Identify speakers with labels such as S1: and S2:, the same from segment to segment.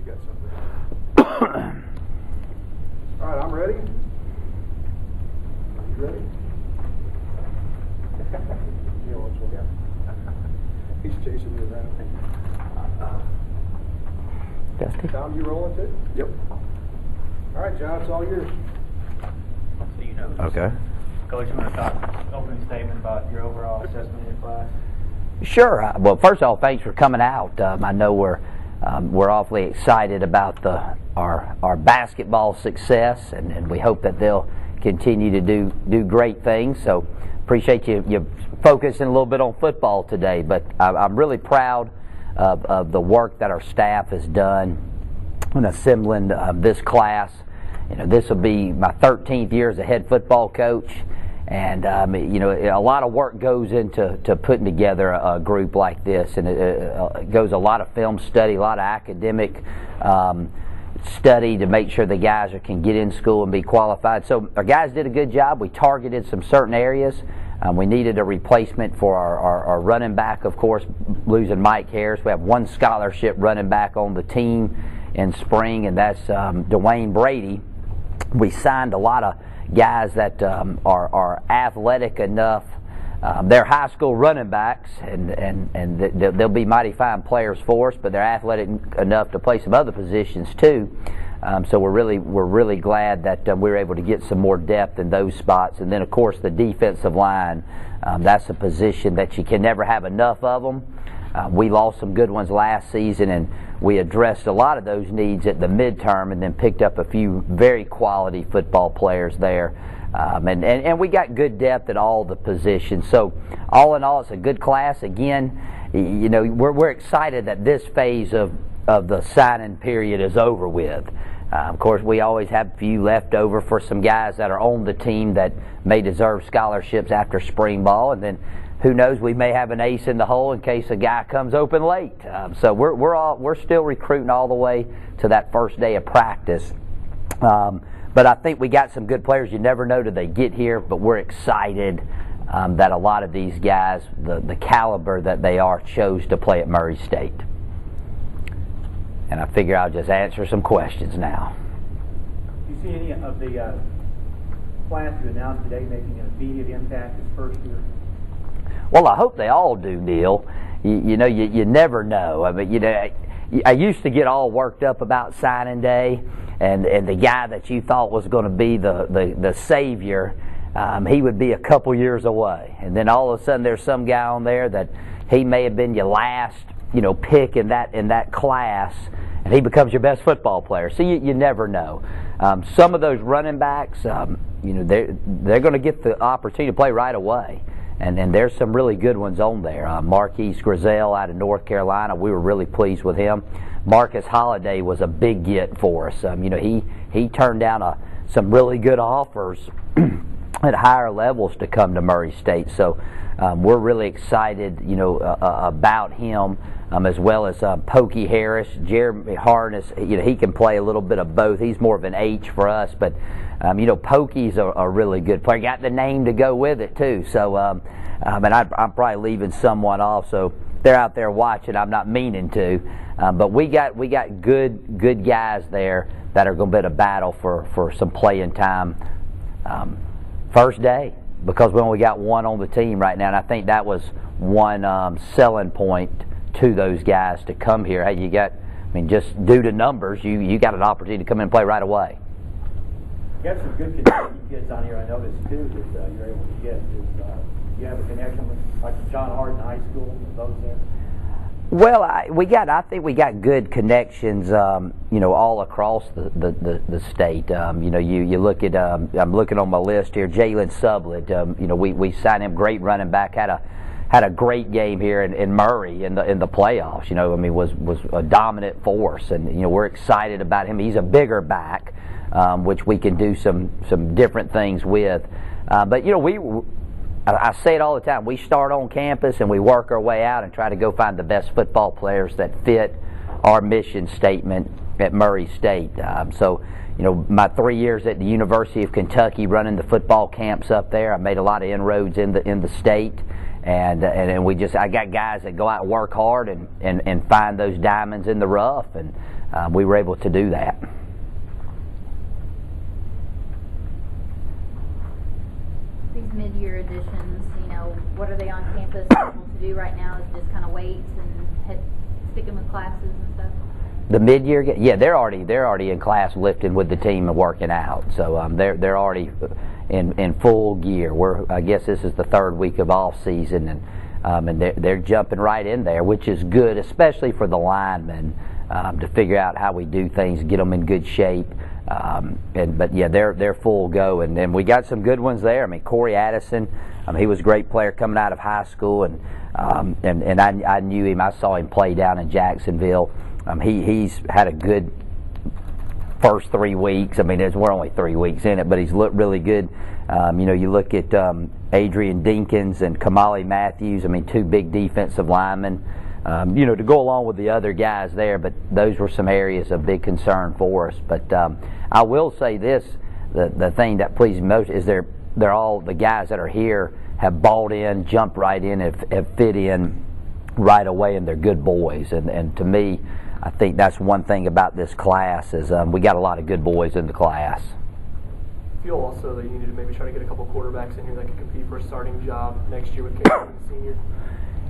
S1: he's got something. All right, I'm ready. Are you ready? Yeah. He's chasing me around.
S2: Dusty?
S1: Tom, you rolling too? Yep. All right, John, it's all yours.
S3: So you know.
S2: Okay.
S3: Coach, I'm going to talk opening statement about your overall assessment of your class.
S2: Sure. Well, first of all, thanks for coming out. I know we're awfully excited about our basketball success, and we hope that they'll continue to do great things. So appreciate you focusing a little bit on football today. But I'm really proud of the work that our staff has done in assembling this class. You know, this will be my 13th year as a head football coach. And, you know, a lot of work goes into putting together a group like this. And it goes a lot of film study, a lot of academic study to make sure the guys can get in school and be qualified. So our guys did a good job. We targeted some certain areas. We needed a replacement for our running back, of course, losing Mike Harris. We have one scholarship running back on the team in spring, and that's Dwayne Brady. We signed a lot of guys that are athletic enough. They're high school running backs, and they'll be mighty fine players for us, but they're athletic enough to play some other positions too. So we're really glad that we were able to get some more depth in those spots. And then, of course, the defensive line. That's a position that you can never have enough of them. We lost some good ones last season, and we addressed a lot of those needs at the midterm and then picked up a few very quality football players there. And we got good depth at all the positions. So all in all, it's a good class. Again, you know, we're excited that this phase of the signing period is over with. Of course, we always have a few left over for some guys that are on the team that may deserve scholarships after spring ball, and then who knows, we may have an ace in the hole in case a guy comes open late. So we're still recruiting all the way to that first day of practice. But I think we got some good players. You never know till they get here, but we're excited that a lot of these guys, the caliber that they are, chose to play at Murray State. And I figure I'll just answer some questions now.
S3: Do you see any of the class you announced today making an immediate impact this first year?
S2: Well, I hope they all do, Neil. You know, you never know. I mean, you know, I used to get all worked up about signing day, and the guy that you thought was going to be the savior, he would be a couple years away. And then all of a sudden there's some guy on there that he may have been your last, you know, pick in that class, and he becomes your best football player. So you never know. Some of those running backs, you know, they're going to get the opportunity to play right away. And there's some really good ones on there. Marquise Grizel out of North Carolina, we were really pleased with him. Marcus Holliday was a big get for us. You know, he turned down some really good offers at higher levels to come to Murray State. So we're really excited, you know, about him, as well as Pokey Harris, Jeremy Harness. You know, he can play a little bit of both. He's more of an H for us, but you know, Pokey's a really good player. Got the name to go with it too. So, and I'm probably leaving someone off. So they're out there watching. I'm not meaning to, but we got good guys there that are going to be a battle for some playing time first day, because we only got one on the team right now, and I think that was one selling point to those guys to come here. Hey, just due to numbers, you got an opportunity to come in and play right away.
S3: You got some good Kentucky kids on here, I noticed, too, that you're able to get. Do you have a connection with, like, John Hart in high school and those there?
S2: Well, I think we got good connections, you know, all across the state. You know, you look at, I'm looking on my list here, Jalen Sublett. You know, we signed him, great running back, had a great game here in Murray in the playoffs. You know, I mean, was a dominant force, and you know, we're excited about him. He's a bigger back, which we can do some different things with. But you know, I say it all the time. We start on campus and we work our way out and try to go find the best football players that fit our mission statement at Murray State. So, you know, my 3 years at the University of Kentucky running the football camps up there, I made a lot of inroads in the state, and I got guys that go out and work hard and find those diamonds in the rough, and we were able to do that.
S4: These mid-year additions, what are they on campus able to do right now? Is it just kind of weights and sticking with classes and stuff?
S2: The mid-year, yeah, they're already in class lifting with the team and working out. So they're already in full gear. I guess this is the third week of off season, and they're jumping right in there, which is good, especially for the linemen to figure out how we do things, get them in good shape. But yeah, they're full go, and we got some good ones there. I mean, Corey Addison, he was a great player coming out of high school, and I knew him. I saw him play down in Jacksonville. He's had a good first 3 weeks. I mean, we're only 3 weeks in it, but he's looked really good. You look at Adrian Dinkins and Kamali Matthews. I mean, 2 big defensive linemen. To go along with the other guys there, but those were some areas of big concern for us. But I will say this: the thing that pleases me most is they're all the guys that are here have bought in, jumped right in, have fit in right away, and they're good boys. And to me, I think that's one thing about this class is we got a lot of good boys in the class.
S5: Feel also that you needed to maybe try to get a couple quarterbacks in here that could compete for a starting job next year with Casey being a senior?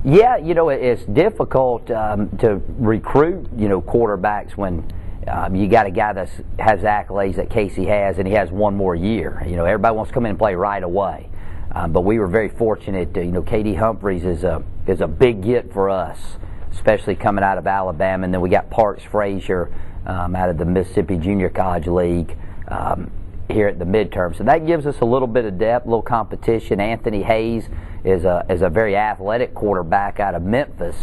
S2: Yeah, it's difficult to recruit, quarterbacks when you got a guy that has accolades that Casey has, and he has one more year. Everybody wants to come in and play right away. But we were very fortunate. Katie Humphreys is a big get for us, especially coming out of Alabama. And then we got Parks Frazier out of the Mississippi Junior College League here at the midterm. So that gives us a little bit of depth, a little competition. Anthony Hayes is a very athletic quarterback out of Memphis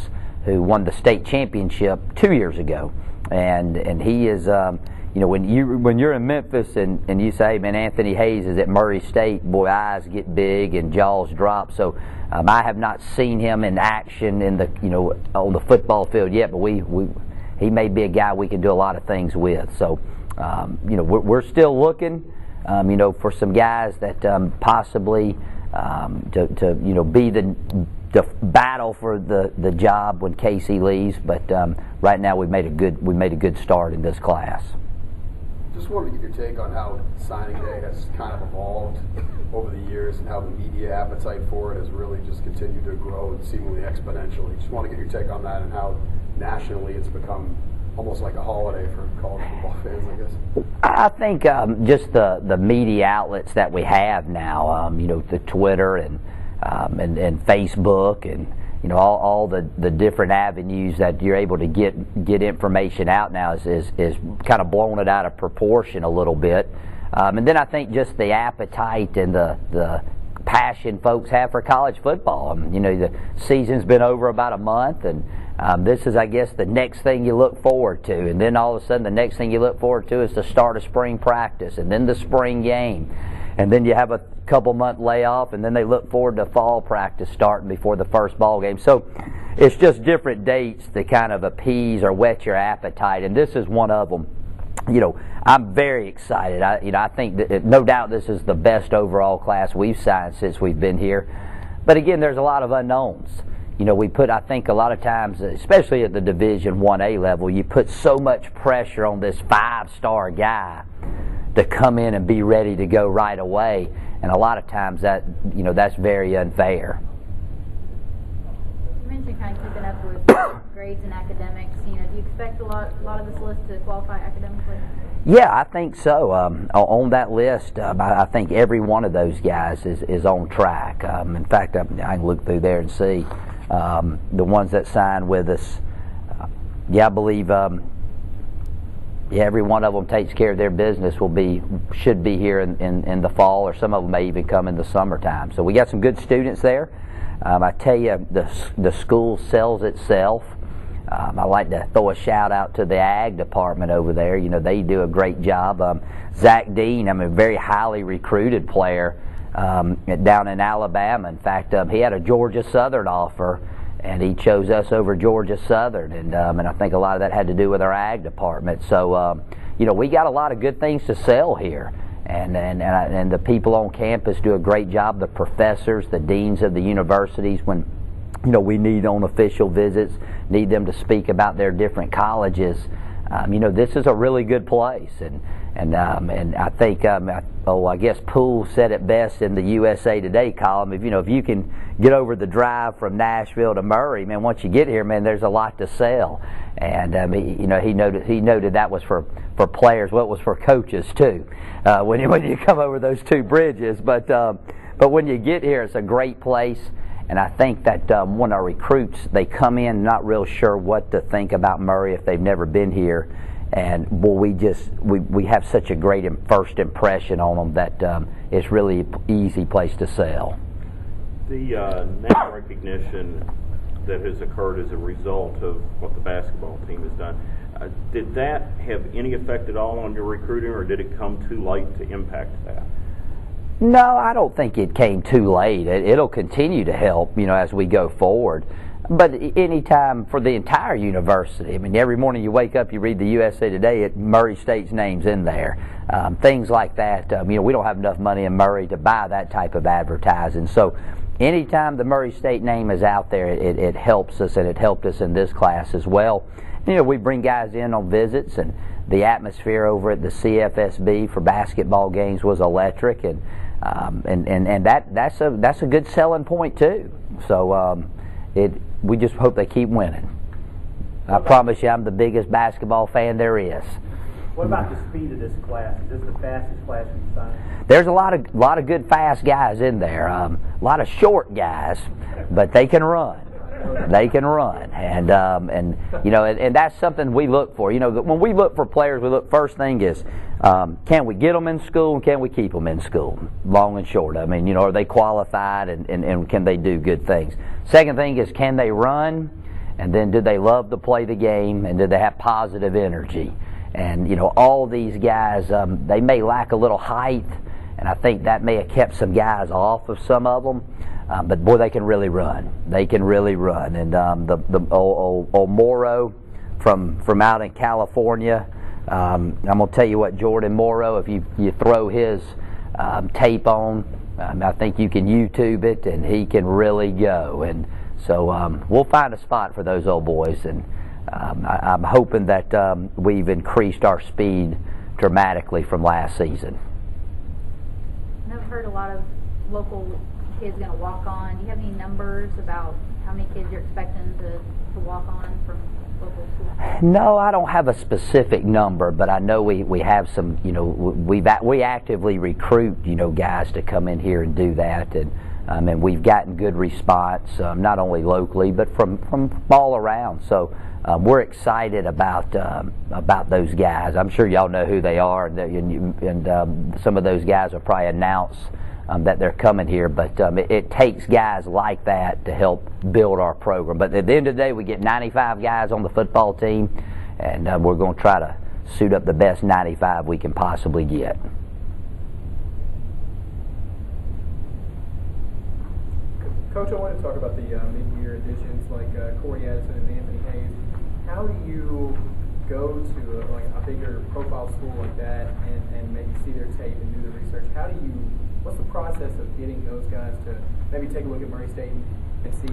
S2: who won the state championship 2 years ago. And he is, when you're in Memphis and you say, man, Anthony Hayes is at Murray State, boy, eyes get big and jaws drop. So I have not seen him in action in on the football field yet, but he may be a guy we can do a lot of things with. So we're still looking, for some guys that possibly to be the battle for the job when Casey leaves. But right now we made a good start in this class.
S1: Just wanted to get your take on how Signing Day has kind of evolved over the years and how the media appetite for it has really just continued to grow and seemingly exponentially. Just want to get your take on that and how nationally it's become almost like a holiday for college football fans, I guess.
S2: I think just the media outlets that we have now, the Twitter and Facebook and all the different avenues that you're able to get information out now is kind of blown it out of proportion a little bit. And then I think just the appetite and the passion folks have for college football. The season's been over about a month, and this is, I guess, the next thing you look forward to. And then all of a sudden the next thing you look forward to is the start of spring practice and then the spring game. And then you have a couple-month layoff, and then they look forward to fall practice starting before the first ball game. So it's just different dates to kind of appease or whet your appetite, and this is one of them. I'm very excited. I think that no doubt this is the best overall class we've signed since we've been here. But again, there's a lot of unknowns. I think a lot of times, especially at the Division 1A level, you put so much pressure on this 5-star guy to come in and be ready to go right away, and a lot of times that's very unfair.
S4: You mentioned kind of keeping up with grades and academics. Do you expect a lot of this list to qualify academically?
S2: Yeah, I think so. On that list, I think every one of those guys is on track. In fact, I can look through there and see the ones that signed with us. I believe. Every one of them takes care of their business. Should be here in the fall, or some of them may even come in the summertime. So we got some good students there. I tell you, the school sells itself. I like to throw a shout out to the ag department over there. They do a great job. Zach Dean, a very highly recruited player down in Alabama. In fact, he had a Georgia Southern offer, and he chose us over Georgia Southern, and I think a lot of that had to do with our ag department. So, we got a lot of good things to sell here, and the people on campus do a great job. The professors, the deans of the universities, when we need on official visits, need them to speak about their different colleges. This is a really good place, and I think I guess Poole said it best in the USA Today column. If you can get over the drive from Nashville to Murray, man, once you get here, man, there's a lot to sell. And he noted that was for players. Well, it was for coaches too, when you come over those two bridges. But when you get here, it's a great place. And I think that when our recruits, they come in not real sure what to think about Murray if they've never been here. And we have such a great first impression on them that it's really an easy place to sell.
S6: The name recognition that has occurred as a result of what the basketball team has done, did that have any effect at all on your recruiting, or did it come too late to impact that?
S2: No, I don't think it came too late. It'll continue to help, as we go forward. But anytime for the entire university, every morning you wake up, you read the USA Today, Murray State's name's in there. Things like that. We don't have enough money in Murray to buy that type of advertising. So anytime the Murray State name is out there, it helps us, and it helped us in this class as well. We bring guys in on visits, and the atmosphere over at the CFSB for basketball games was electric, and that's a good selling point too. So we just hope they keep winning. I promise you, I'm the biggest basketball fan there is.
S3: What about the speed of this class? Is this the fastest class we've signed?
S2: There's a lot of good fast guys in there. A lot of short guys, but they can run. They can run, and that's something we look for. When we look for players, we look, first thing is, can we get them in school, and can we keep them in school, long and short. Are they qualified, and can they do good things? Second thing is, can they run, and then do they love to play the game, and do they have positive energy? And all these guys, they may lack a little height, and I think that may have kept some guys off of some of them. But boy, they can really run. They can really run. And the old Morrow from out in California, I'm going to tell you what, Jordan Morrow, if you throw his tape on, I think you can YouTube it, and he can really go. And so we'll find a spot for those old boys. And I'm hoping that we've increased our speed dramatically from last season.
S4: I've heard a lot of local kids going to walk on. Do you have any numbers about how many kids you're expecting to walk on from local schools?
S2: No, I don't have a specific number, but I know we have some. We actively recruit guys to come in here and do that, and we've gotten good response, not only locally but from all around. So we're excited about those guys. I'm sure y'all know who they are, and some of those guys will probably announce that they're coming here, but it takes guys like that to help build our program. But at the end of the day, we get 95 guys on the football team, and we're going to try to suit up the best 95 we can possibly get.
S5: Coach, I want to talk about the mid-year additions like Corey Addison and Anthony Hayes. How do you go to a bigger profile school like that and maybe see their tape and do the research? What's the process of getting those guys to maybe take a look at Murray State and see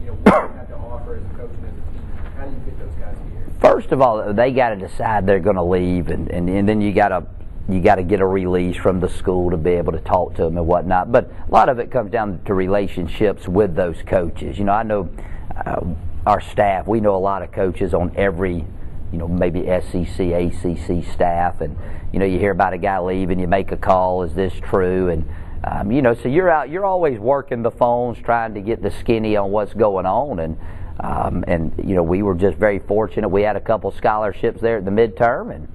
S5: what they have to offer as a coach and as a team? How do you get those guys here?
S2: First of all, they got to decide they're going to leave, and then you got to get a release from the school to be able to talk to them and whatnot. But a lot of it comes down to relationships with those coaches. I know our staff. We know a lot of coaches on every maybe SEC, ACC staff, and you hear about a guy leaving, you make a call, is this true? And so you're always working the phones, trying to get the skinny on what's going on, and we were just very fortunate. We had a couple scholarships there at the midterm,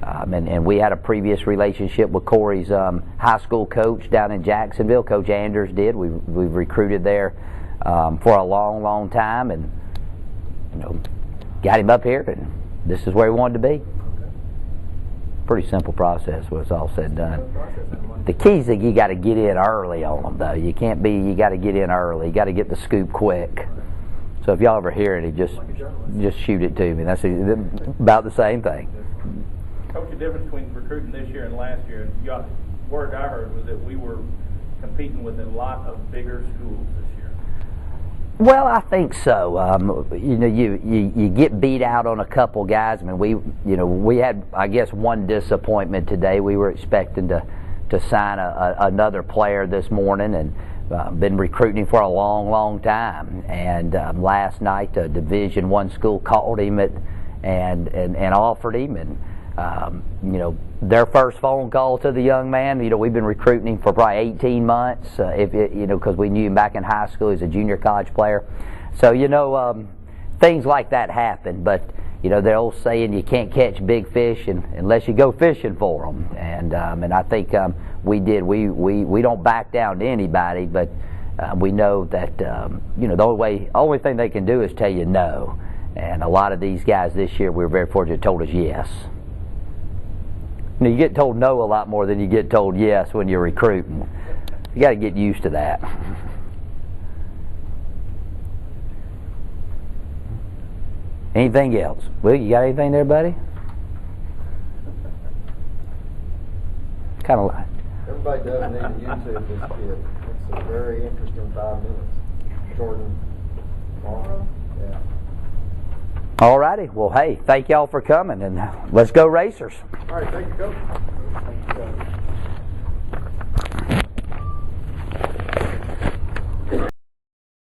S2: and we had a previous relationship with Corey's high school coach down in Jacksonville. Coach Anders did. We've recruited there for a long time, and got him up here, and this is where he wanted to be. Pretty simple process when it's all said and done. The key is that you got to get in early on them, though. You got to get in early. You got to get the scoop quick. So if y'all ever hear it, just shoot it to me. That's about the same thing.
S7: Coach, the difference between recruiting this year and last year,
S3: word I heard was that we were competing with a lot of bigger schools this year.
S2: Well, I think so. You know, you get beat out on a couple guys. I mean, we had, I guess, one disappointment today. We were expecting to sign another player this morning, and been recruiting for a long time. And last night, a Division I school called him and offered him, and you know, their first phone call to the young man. You know, we've been recruiting him for probably 18 months. Because we knew him back in high school. He's a junior college player. So you know, things like that happen. But you know, the old saying, you can't catch big fish unless you go fishing for them. And I think we did. We don't back down to anybody, but we know that you know, the only thing they can do is tell you no. And a lot of these guys this year, we were very fortunate, told us yes. You know, you get told no a lot more than you get told yes when you're recruiting. You got to get used to that. Anything else? Will, you got anything there, buddy? Kind of like.
S7: Everybody does need to YouTube this kid. It's a very interesting 5 minutes. Jordan Morrow. Yeah.
S2: All righty. Well, hey, thank y'all for coming, and let's go Racers.
S1: All right, thank you, Coach.